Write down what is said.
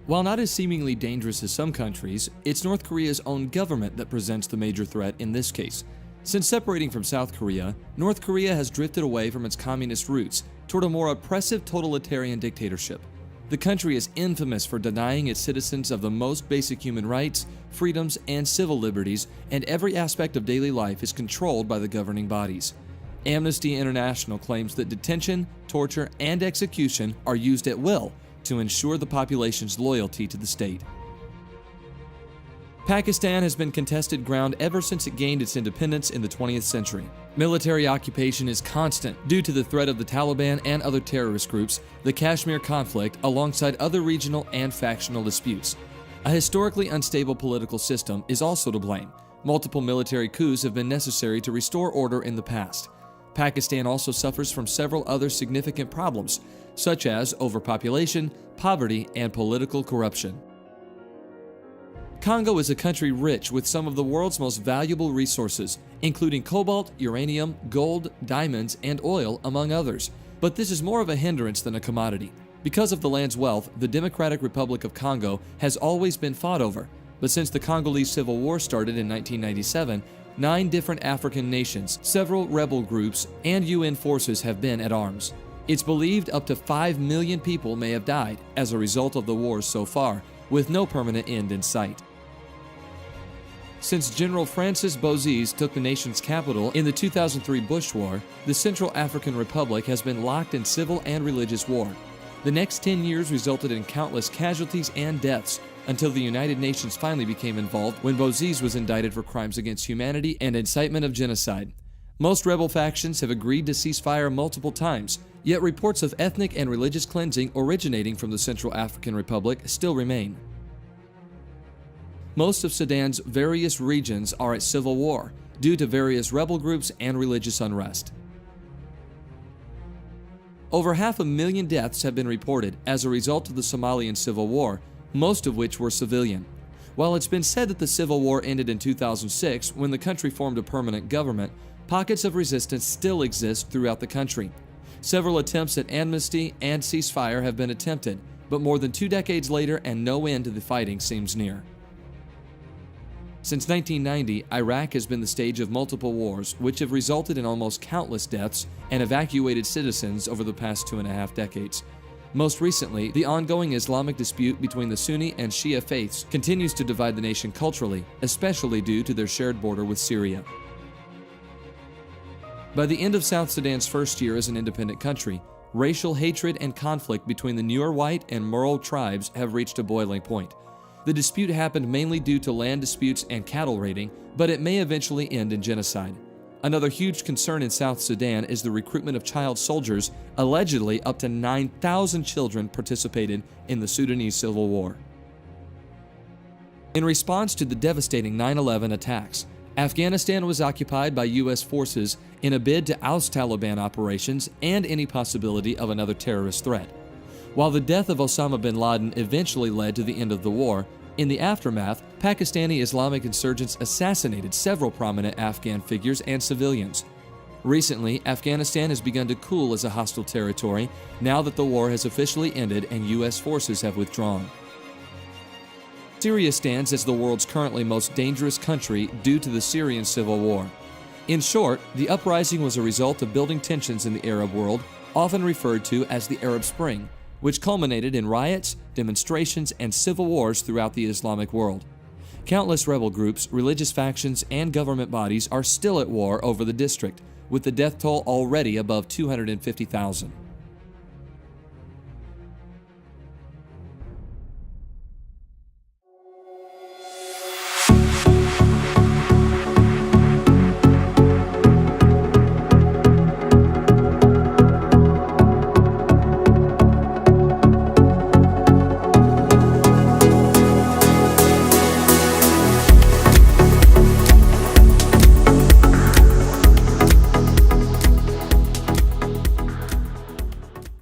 While not as seemingly dangerous as some countries, it's North Korea's own government that presents the major threat in this case. Since separating from South Korea, North Korea has drifted away from its communist roots toward a more oppressive totalitarian dictatorship. The country is infamous for denying its citizens of the most basic human rights, freedoms, and civil liberties, and every aspect of daily life is controlled by the governing bodies. Amnesty International claims that detention, torture, and execution are used at will to ensure the population's loyalty to the state. Pakistan has been contested ground ever since it gained its independence in the 20th century. Military occupation is constant due to the threat of the Taliban and other terrorist groups, the Kashmir conflict, alongside other regional and factional disputes. A historically unstable political system is also to blame. Multiple military coups have been necessary to restore order in the past. Pakistan also suffers from several other significant problems, such as overpopulation, poverty, and political corruption. Congo is a country rich with some of the world's most valuable resources, including cobalt, uranium, gold, diamonds, and oil, among others. But this is more of a hindrance than a commodity. Because of the land's wealth, the Democratic Republic of Congo has always been fought over. But since the Congolese Civil War started in 1997, 9 different African nations, several rebel groups, and UN forces have been at arms. It's believed up to 5 million people may have died as a result of the wars so far, with no permanent end in sight. Since General Francis Bozizé took the nation's capital in the 2003 Bush War, the Central African Republic has been locked in civil and religious war. The next 10 years resulted in countless casualties and deaths, until the United Nations finally became involved when Bozizé was indicted for crimes against humanity and incitement of genocide. Most rebel factions have agreed to cease fire multiple times, yet reports of ethnic and religious cleansing originating from the Central African Republic still remain. Most of Sudan's various regions are at civil war due to various rebel groups and religious unrest. Over 500,000 deaths have been reported as a result of the Somalian civil war, most of which were civilian. While it's been said that the civil war ended in 2006 when the country formed a permanent government, pockets of resistance still exist throughout the country. Several attempts at amnesty and ceasefire have been attempted, but more than 2 decades later and no end to the fighting seems near. Since 1990, Iraq has been the stage of multiple wars, which have resulted in almost countless deaths and evacuated citizens over the past 2.5 decades. Most recently, the ongoing Islamic dispute between the Sunni and Shia faiths continues to divide the nation culturally, especially due to their shared border with Syria. By the end of South Sudan's first year as an independent country, racial hatred and conflict between the Nuer White and Merle tribes have reached a boiling point. The dispute happened mainly due to land disputes and cattle raiding, but it may eventually end in genocide. Another huge concern in South Sudan is the recruitment of child soldiers. Allegedly, up to 9,000 children participated in the Sudanese Civil War. In response to the devastating 9/11 attacks, Afghanistan was occupied by U.S. forces in a bid to oust Taliban operations and any possibility of another terrorist threat. While the death of Osama bin Laden eventually led to the end of the war, in the aftermath, Pakistani Islamic insurgents assassinated several prominent Afghan figures and civilians. Recently, Afghanistan has begun to cool as a hostile territory now that the war has officially ended and U.S. forces have withdrawn. Syria stands as the world's currently most dangerous country due to the Syrian civil war. In short, the uprising was a result of building tensions in the Arab world, often referred to as the Arab Spring, which culminated in riots, demonstrations, and civil wars throughout the Islamic world. Countless rebel groups, religious factions, and government bodies are still at war over the district, with the death toll already above 250,000.